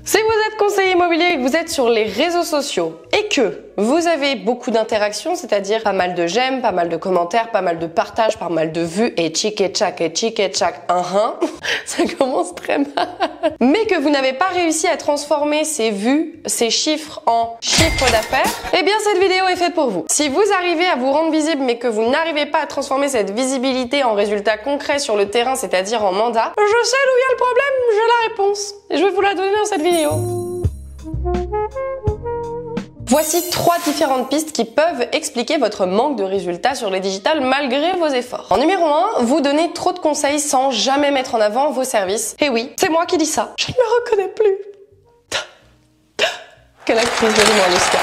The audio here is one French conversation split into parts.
Si vous êtes conseiller immobilier et que vous êtes sur les réseaux sociaux et que vous avez beaucoup d'interactions, c'est-à-dire pas mal de j'aime, pas mal de commentaires, pas mal de partages, pas mal de vues et chic et tchac, ça commence très mal. Mais que vous n'avez pas réussi à transformer ces vues, ces chiffres en chiffre d'affaires, eh bien cette vidéo est faite pour vous. Si vous arrivez à vous rendre visible mais que vous n'arrivez pas à transformer cette visibilité en résultats concrets sur le terrain, c'est-à-dire en mandat, je sais d'où vient le problème, j'ai la réponse. Et je vais vous la donner dans cette vidéo. Voici 3 différentes pistes qui peuvent expliquer votre manque de résultats sur les digitales malgré vos efforts. En numéro 1, vous donnez trop de conseils sans jamais mettre en avant vos services. Et oui, c'est moi qui dis ça. Je ne me reconnais plus. Quelle actrice, donnez-moi un Oscar.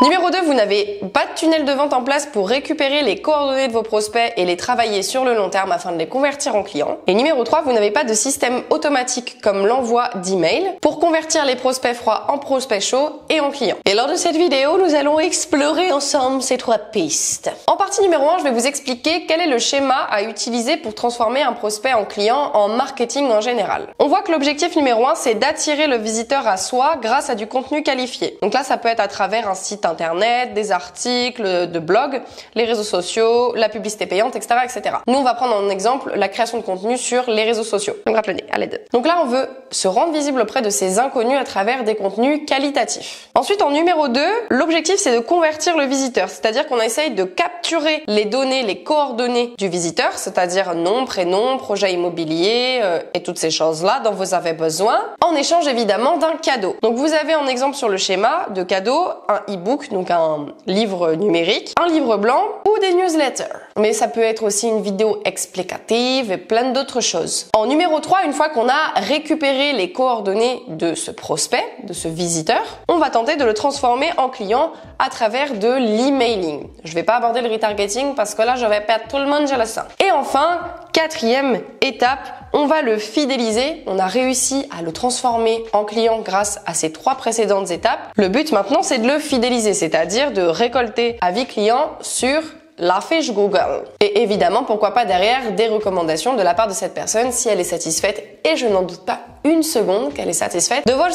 Numéro 2, vous n'avez pas de tunnel de vente en place pour récupérer les coordonnées de vos prospects et les travailler sur le long terme afin de les convertir en clients. Et numéro 3, vous n'avez pas de système automatique comme l'envoi d'emails pour convertir les prospects froids en prospects chauds et en clients. Et lors de cette vidéo, nous allons explorer ensemble ces 3 pistes. En partie numéro 1, je vais vous expliquer quel est le schéma à utiliser pour transformer un prospect en client en marketing en général. On voit que l'objectif numéro 1, c'est d'attirer le visiteur à soi grâce à du contenu qualifié. Donc là, ça peut être à travers un site internet, des articles de blog, les réseaux sociaux, la publicité payante, etc., etc. Nous, on va prendre en exemple la création de contenu sur les réseaux sociaux. Donc, rappelez, à l'aide. Donc là, on veut se rendre visible auprès de ces inconnus à travers des contenus qualitatifs. Ensuite, en numéro 2, l'objectif, c'est de convertir le visiteur. C'est-à-dire qu'on essaye de capturer les données, les coordonnées du visiteur, c'est-à-dire nom, prénom, projet immobilier et toutes ces choses-là dont vous avez besoin, en échange évidemment d'un cadeau. Donc, vous avez en exemple sur le schéma de cadeau un e-book, donc un livre numérique, un livre blanc ou des newsletters. Mais ça peut être aussi une vidéo explicative et plein d'autres choses. En numéro 3, une fois qu'on a récupéré les coordonnées de ce prospect, de ce visiteur, on va tenter de le transformer en client à travers de l'emailing. Je vais pas aborder le retargeting parce que là, je vais perdre tout le monde, je le sens. Et enfin, 4e étape, on va le fidéliser. On a réussi à le transformer en client grâce à ces 3 précédentes étapes. Le but maintenant, c'est de le fidéliser, c'est-à-dire de récolter avis client sur la fiche Google. Et évidemment, pourquoi pas derrière des recommandations de la part de cette personne si elle est satisfaite. Et je n'en doute pas une seconde qu'elle est satisfaite de vos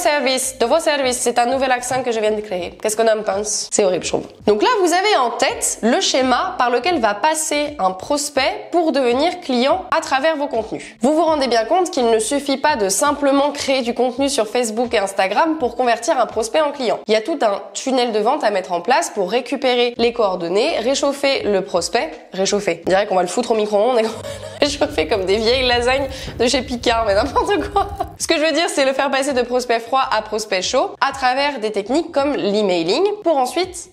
services. C'est un nouvel accent que je viens de créer. Qu'est-ce qu'on en pense? C'est horrible, je trouve. Donc là, vous avez en tête le schéma par lequel va passer un prospect pour devenir client à travers vos contenus. Vous vous rendez bien compte qu'il ne suffit pas de simplement créer du contenu sur Facebook et Instagram pour convertir un prospect en client. Il y a tout un tunnel de vente à mettre en place pour récupérer les coordonnées, réchauffer le prospect, réchauffer. On dirait qu'on va le foutre au micro-ondes et qu'on va le réchauffer comme des vieilles lasagnes de chez Picard, mais n'importe quoi. Ce que je veux dire, c'est le faire passer de prospect froid à prospect chaud à travers des techniques comme l'emailing pour ensuite,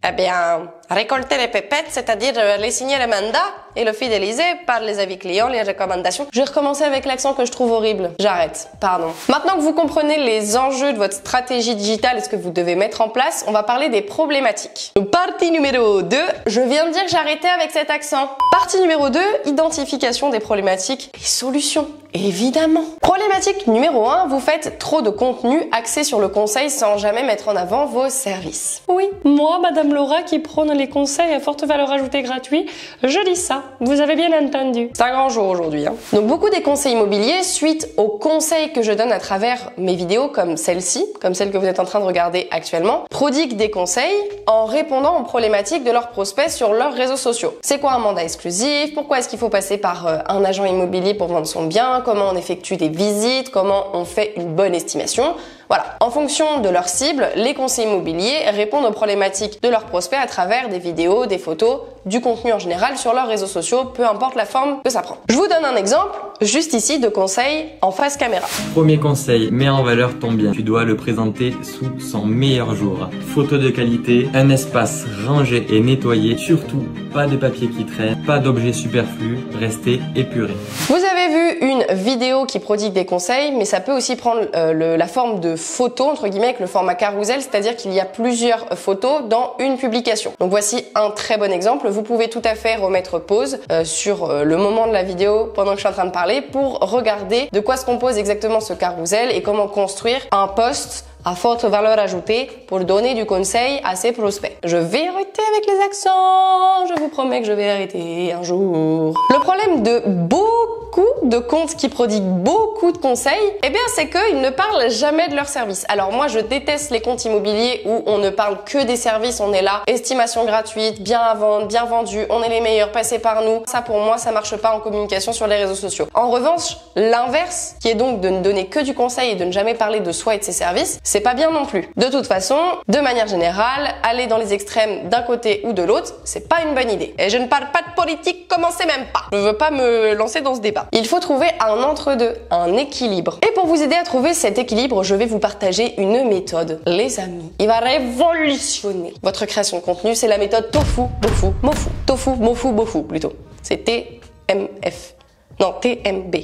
récolter les pépettes, c'est-à-dire les signer les mandats et le fidéliser par les avis clients, les recommandations. Je vais recommencer avec l'accent que je trouve horrible. J'arrête, pardon. Maintenant que vous comprenez les enjeux de votre stratégie digitale et ce que vous devez mettre en place, on va parler des problématiques. Donc, partie numéro 2, je viens de dire que j'arrêtais avec cet accent. Partie numéro 2, identification des problématiques et solutions. Évidemment. Problématique numéro 1, vous faites trop de contenu axé sur le conseil sans jamais mettre en avant vos services. Oui, moi, Madame Laura, qui prône les conseils à forte valeur ajoutée gratuits, je dis ça. Vous avez bien entendu. C'est un grand jour aujourd'hui. Donc beaucoup des conseils immobiliers, suite aux conseils que je donne à travers mes vidéos comme celle-ci, comme celle que vous êtes en train de regarder actuellement, prodiguent des conseils en répondant aux problématiques de leurs prospects sur leurs réseaux sociaux. C'est quoi un mandat exclusif? Pourquoi est-ce qu'il faut passer par un agent immobilier pour vendre son bien? Comment on effectue des visites? Comment on fait une bonne estimation? Voilà. En fonction de leur cible, les conseillers immobiliers répondent aux problématiques de leurs prospects à travers des vidéos, des photos, du contenu en général sur leurs réseaux sociaux, peu importe la forme que ça prend. Je vous donne un exemple, juste ici, de conseils en face caméra. Premier conseil, mets en valeur ton bien. Tu dois le présenter sous son meilleur jour. Photo de qualité, un espace rangé et nettoyé, surtout pas de papier qui traîne, pas d'objets superflus, restez épuré. Vous avez vu une vidéo qui prodigue des conseils, mais ça peut aussi prendre la forme de photos, entre guillemets, avec le format carousel, c'est-à-dire qu'il y a plusieurs photos dans une publication. Donc voici un très bon exemple. Vous pouvez tout à fait remettre pause sur le moment de la vidéo pendant que je suis en train de parler pour regarder de quoi se compose exactement ce carousel et comment construire un post à forte valeur ajoutée pour donner du conseil à ses prospects. Je vais arrêter avec les accents, je vous promets que je vais arrêter un jour. Le problème de beaucoup de comptes qui prodiguent beaucoup de conseils, eh bien c'est qu'ils ne parlent jamais de leurs services. Alors moi je déteste les comptes immobiliers où on ne parle que des services, on est là, estimation gratuite, bien à vendre, bien vendu, on est les meilleurs, passez par nous. Ça pour moi ça marche pas en communication sur les réseaux sociaux. En revanche, l'inverse, qui est donc de ne donner que du conseil et de ne jamais parler de soi et de ses services, c'est pas bien non plus. De toute façon, de manière générale, aller dans les extrêmes d'un côté ou de l'autre, c'est pas une bonne idée. Et je ne parle pas de politique, commencez même pas. Je veux pas me lancer dans ce débat. Il faut trouver un entre-deux, un équilibre. Et pour vous aider à trouver cet équilibre, je vais vous partager une méthode. Les amis, il va révolutionner votre création de contenu. C'est la méthode Tofu, Bofu, Mofu. Tofu, Mofu, Bofu plutôt. C'est TMF. Non, TMB.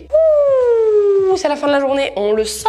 C'est la fin de la journée, on le sent.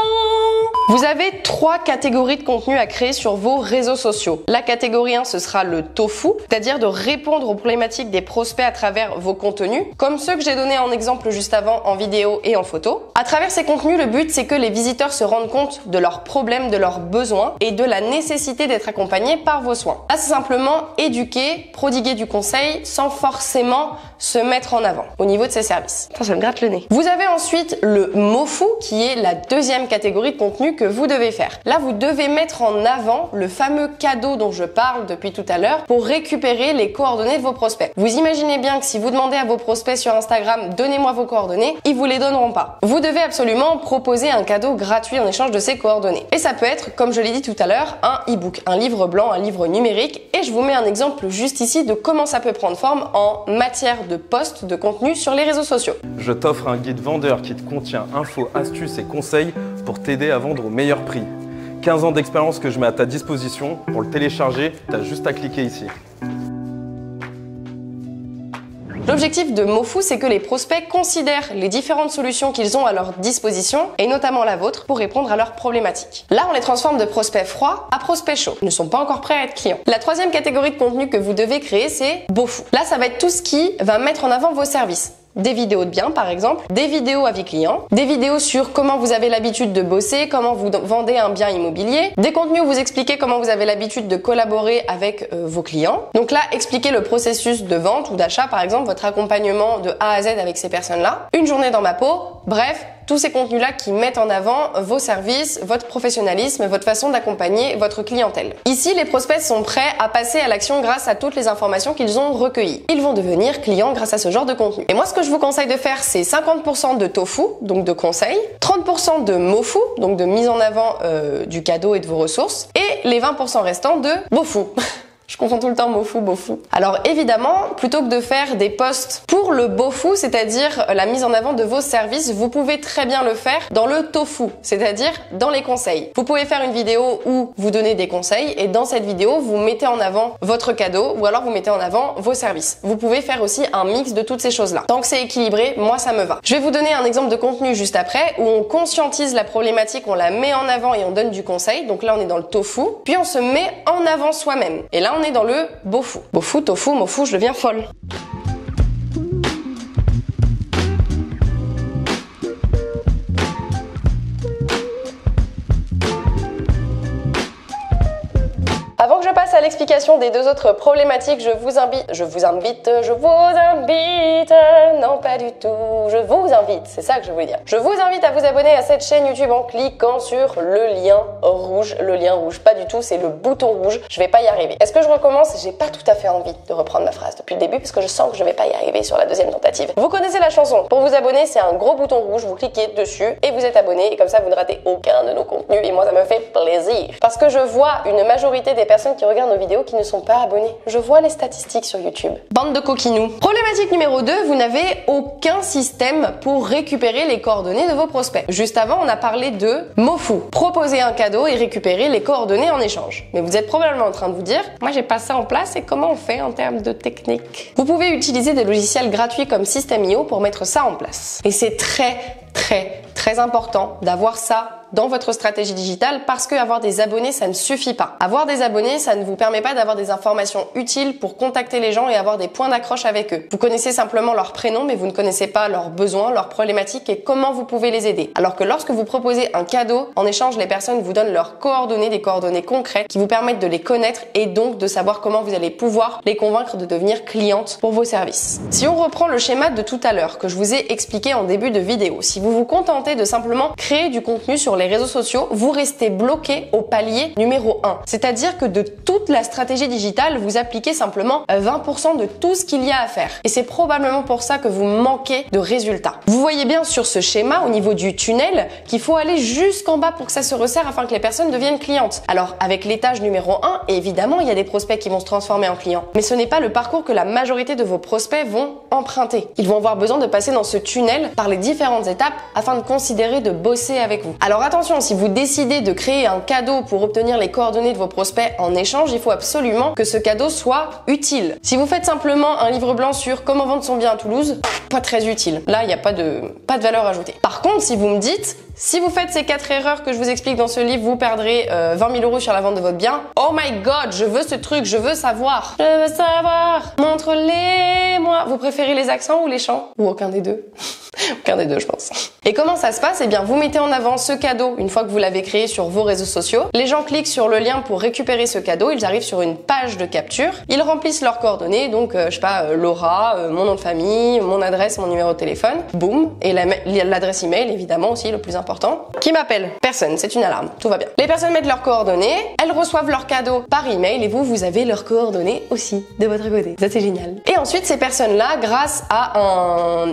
Vous avez 3 catégories de contenu à créer sur vos réseaux sociaux. La catégorie 1, ce sera le tofu, c'est-à-dire de répondre aux problématiques des prospects à travers vos contenus, comme ceux que j'ai donnés en exemple juste avant en vidéo et en photo. À travers ces contenus, le but c'est que les visiteurs se rendent compte de leurs problèmes, de leurs besoins et de la nécessité d'être accompagnés par vos soins. Là, c'est simplement éduquer, prodiguer du conseil sans forcément se mettre en avant au niveau de ses services. Attends, ça me gratte le nez. Vous avez ensuite le mofu qui est la deuxième catégorie de contenu que vous devez faire. Là, vous devez mettre en avant le fameux cadeau dont je parle depuis tout à l'heure pour récupérer les coordonnées de vos prospects. Vous imaginez bien que si vous demandez à vos prospects sur Instagram « Donnez-moi vos coordonnées », ils vous les donneront pas. Vous devez absolument proposer un cadeau gratuit en échange de ces coordonnées. Et ça peut être, comme je l'ai dit tout à l'heure, un e-book, un livre blanc, un livre numérique. Et je vous mets un exemple juste ici de comment ça peut prendre forme en matière de post, de contenu sur les réseaux sociaux. Je t'offre un guide vendeur qui te contient infos, astuces et conseils pour t'aider à vendre au meilleur prix. 15 ans d'expérience que je mets à ta disposition. Pour le télécharger, tu as juste à cliquer ici. L'objectif de Mofu, c'est que les prospects considèrent les différentes solutions qu'ils ont à leur disposition, et notamment la vôtre, pour répondre à leurs problématiques. Là, on les transforme de prospects froids à prospects chauds. Ils ne sont pas encore prêts à être clients. La troisième catégorie de contenu que vous devez créer, c'est Bofu. Là, ça va être tout ce qui va mettre en avant vos services. Des vidéos de biens par exemple, des vidéos avis clients, des vidéos sur comment vous avez l'habitude de bosser, comment vous vendez un bien immobilier, des contenus où vous expliquez comment vous avez l'habitude de collaborer avec vos clients. Donc là, expliquez le processus de vente ou d'achat par exemple, votre accompagnement de A à Z avec ces personnes-là. Une journée dans ma peau, bref, tous ces contenus-là qui mettent en avant vos services, votre professionnalisme, votre façon d'accompagner votre clientèle. Ici, les prospects sont prêts à passer à l'action grâce à toutes les informations qu'ils ont recueillies. Ils vont devenir clients grâce à ce genre de contenu. Et moi, ce que je vous conseille de faire, c'est 50% de tofu, donc de conseils, 30% de mofu, donc de mise en avant du cadeau et de vos ressources, et les 20% restants de bofu. Je confonds tout le temps mofu, bofu. Alors évidemment, plutôt que de faire des posts pour le bofu, c'est-à-dire la mise en avant de vos services, vous pouvez très bien le faire dans le tofu, c'est-à-dire dans les conseils. Vous pouvez faire une vidéo où vous donnez des conseils et dans cette vidéo, vous mettez en avant votre cadeau ou alors vous mettez en avant vos services. Vous pouvez faire aussi un mix de toutes ces choses-là. Tant que c'est équilibré, moi ça me va. Je vais vous donner un exemple de contenu juste après où on conscientise la problématique, on la met en avant et on donne du conseil. Donc là, on est dans le tofu, puis on se met en avant soi-même. Et là, on est dans le bofu. Bofu, tofu, mofu, je deviens folle. Avant que je passe à l'explication des deux autres problématiques, je vous invite, non pas du tout, je vous invite, c'est ça que je voulais dire. Je vous invite à vous abonner à cette chaîne YouTube en cliquant sur le lien rouge, pas du tout, c'est le bouton rouge, je vais pas y arriver. Est-ce que je recommence? J'ai pas tout à fait envie de reprendre ma phrase depuis le début parce que je sens que je vais pas y arriver sur la deuxième tentative. Vous connaissez la chanson, pour vous abonner c'est un gros bouton rouge, vous cliquez dessus et vous êtes abonné et comme ça vous ne ratez aucun de nos contenus et moi ça me fait plaisir. Parce que je vois une majorité des personnes qui regardent nos vidéos qui ne sont pas abonnés. Je vois les statistiques sur YouTube. Bande de coquinous. Problématique numéro 2, vous n'avez aucun système pour récupérer les coordonnées de vos prospects. Juste avant, on a parlé de Mofu. Proposer un cadeau et récupérer les coordonnées en échange. Mais vous êtes probablement en train de vous dire, moi j'ai pas ça en place et comment on fait en termes de technique? Vous pouvez utiliser des logiciels gratuits comme System.io pour mettre ça en place. Et c'est très très important d'avoir ça dans votre stratégie digitale parce que avoir des abonnés, ça ne suffit pas. Avoir des abonnés, ça ne vous permet pas d'avoir des informations utiles pour contacter les gens et avoir des points d'accroche avec eux. Vous connaissez simplement leur prénom, mais vous ne connaissez pas leurs besoins, leurs problématiques et comment vous pouvez les aider. Alors que lorsque vous proposez un cadeau, en échange, les personnes vous donnent leurs coordonnées, des coordonnées concrètes qui vous permettent de les connaître et donc de savoir comment vous allez pouvoir les convaincre de devenir clientes pour vos services. Si on reprend le schéma de tout à l'heure que je vous ai expliqué en début de vidéo, si vous vous contentez de simplement créer du contenu sur les réseaux sociaux, vous restez bloqué au palier numéro 1. C'est-à-dire que de toute la stratégie digitale, vous appliquez simplement 20% de tout ce qu'il y a à faire. Et c'est probablement pour ça que vous manquez de résultats. Vous voyez bien sur ce schéma, au niveau du tunnel, qu'il faut aller jusqu'en bas pour que ça se resserre afin que les personnes deviennent clientes. Alors, avec l'étage numéro 1, évidemment, il y a des prospects qui vont se transformer en clients. Mais ce n'est pas le parcours que la majorité de vos prospects vont emprunter. Ils vont avoir besoin de passer dans ce tunnel par les différentes étapes afin de considérer de bosser avec vous. Alors attention, si vous décidez de créer un cadeau pour obtenir les coordonnées de vos prospects en échange, il faut absolument que ce cadeau soit utile. Si vous faites simplement un livre blanc sur comment vendre son bien à Toulouse, pas très utile. Là, il n'y a pas de valeur ajoutée. Par contre, si vous me dites, si vous faites ces 4 erreurs que je vous explique dans ce livre, vous perdrez 20 000 € sur la vente de votre bien. Oh my god, je veux ce truc, je veux savoir. Je veux savoir. Montre-les-moi. Vous préférez les accents ou les chants? Ou aucun des deux? Aucun des deux, je pense. Et comment ça se passe? Eh bien, vous mettez en avant ce cadeau une fois que vous l'avez créé sur vos réseaux sociaux. Les gens cliquent sur le lien pour récupérer ce cadeau. Ils arrivent sur une page de capture. Ils remplissent leurs coordonnées. Donc, je sais pas, Laura, mon nom de famille, mon adresse, mon numéro de téléphone. Boum. Et l'adresse email, évidemment, aussi, le plus important. Qui m'appelle? Personne. C'est une alarme. Tout va bien. Les personnes mettent leurs coordonnées. Elles reçoivent leur cadeau par email et vous avez leurs coordonnées aussi de votre côté. Ça, c'est génial. Et ensuite, ces personnes-là, grâce à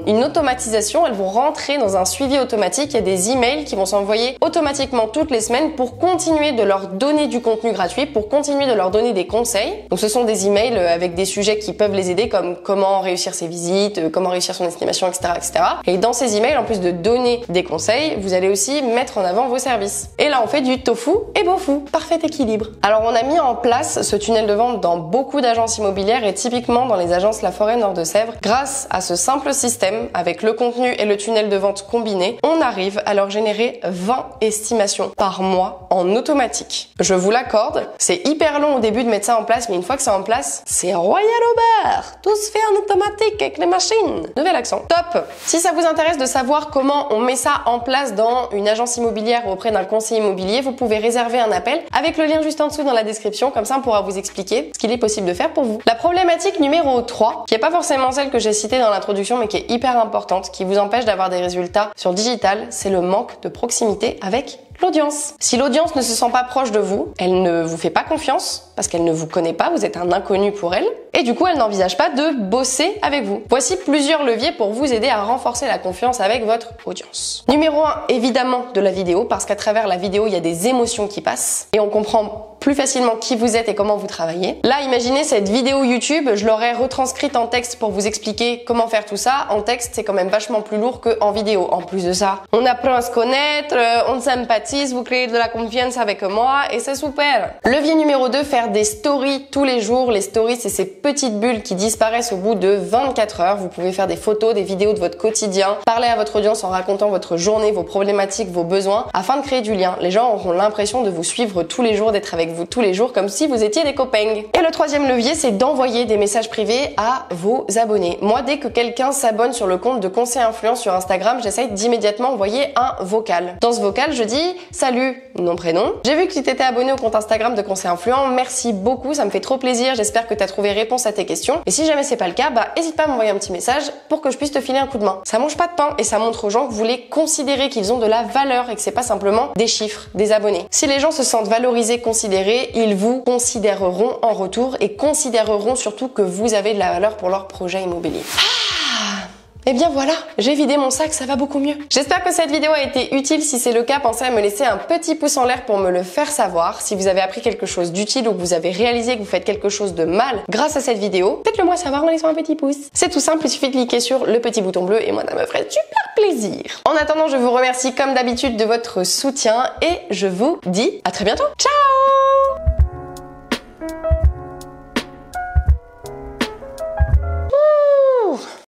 une automatisation, elles vont rentrer dans un suivi automatique. Il y a des emails qui vont s'envoyer automatiquement toutes les semaines pour continuer de leur donner du contenu gratuit, pour continuer de leur donner des conseils. Donc ce sont des emails avec des sujets qui peuvent les aider comme comment réussir ses visites, comment réussir son estimation, etc., etc. Et dans ces emails, en plus de donner des conseils, vous allez aussi mettre en avant vos services. Et là, on fait du tofu et bofu. Parfait équilibre. Alors, on a mis en place ce tunnel de vente dans beaucoup d'agences immobilières et typiquement dans les agences La Forêt Nord de Sèvres. Grâce à ce simple système, avec le contenu et le tunnel de vente combiné, on arrive à leur générer 20 estimations par mois en automatique. Je vous l'accorde, c'est hyper long au début de mettre ça en place, mais une fois que c'est en place, c'est royal au beurre. Tout se fait en automatique avec les machines. Nouvel accent. Top. Si ça vous intéresse de savoir comment on met ça en place dans une agence immobilière ou auprès d'un conseiller immobilier, vous pouvez réserver un appel avec le lien juste en dessous dans la description, comme ça on pourra vous expliquer ce qu'il est possible de faire pour vous. La problématique numéro 3, qui n'est pas forcément celle que j'ai citée dans l'introduction, mais qui est hyper importante, qui vous empêche d'avoir des résultats sur digital, c'est le manque de proximité avec l'audience. Si l'audience ne se sent pas proche de vous, elle ne vous fait pas confiance parce qu'elle ne vous connaît pas, vous êtes un inconnu pour elle et du coup elle n'envisage pas de bosser avec vous. Voici plusieurs leviers pour vous aider à renforcer la confiance avec votre audience. Numéro 1, évidemment de la vidéo, parce qu'à travers la vidéo il y a des émotions qui passent et on comprend plus facilement qui vous êtes et comment vous travaillez. Là, imaginez cette vidéo YouTube, je l'aurais retranscrite en texte pour vous expliquer comment faire tout ça. En texte, c'est quand même vachement plus lourd qu'en vidéo. En plus de ça, on apprend à se connaître, on sympathise, vous créez de la confiance avec moi et c'est super. Levier numéro 2, faire des stories tous les jours. Les stories, c'est ces petites bulles qui disparaissent au bout de 24 heures. Vous pouvez faire des photos, des vidéos de votre quotidien, parler à votre audience en racontant votre journée, vos problématiques, vos besoins, afin de créer du lien. Les gens auront l'impression de vous suivre tous les jours, d'être avec vous tous les jours comme si vous étiez des copains. Et le troisième levier, c'est d'envoyer des messages privés à vos abonnés. Moi, dès que quelqu'un s'abonne sur le compte de conseil influence sur Instagram, j'essaye d'immédiatement envoyer un vocal. Dans ce vocal, je dis « Salut, nom, prénom. J'ai vu que tu t'étais abonné au compte Instagram de conseil influent. Merci beaucoup, ça me fait trop plaisir. J'espère que tu as trouvé réponse à tes questions. Et si jamais c'est pas le cas, n'hésite pas à m'envoyer un petit message pour que je puisse te filer un coup de main. Ça mange pas de pain et ça montre aux gens que vous les considérez, qu'ils ont de la valeur et que c'est pas simplement des chiffres, des abonnés. Si les gens se sentent valorisés, considérés, ils vous considéreront en retour et considéreront surtout que vous avez de la valeur pour leur projet immobilier. Et bien voilà, j'ai vidé mon sac, ça va beaucoup mieux. J'espère que cette vidéo a été utile. Si c'est le cas, pensez à me laisser un petit pouce en l'air pour me le faire savoir. Si vous avez appris quelque chose d'utile ou que vous avez réalisé que vous faites quelque chose de mal grâce à cette vidéo, faites-le moi savoir en laissant un petit pouce. C'est tout simple, il suffit de cliquer sur le petit bouton bleu et moi ça me ferait super plaisir. En attendant, je vous remercie comme d'habitude de votre soutien et je vous dis à très bientôt. Ciao!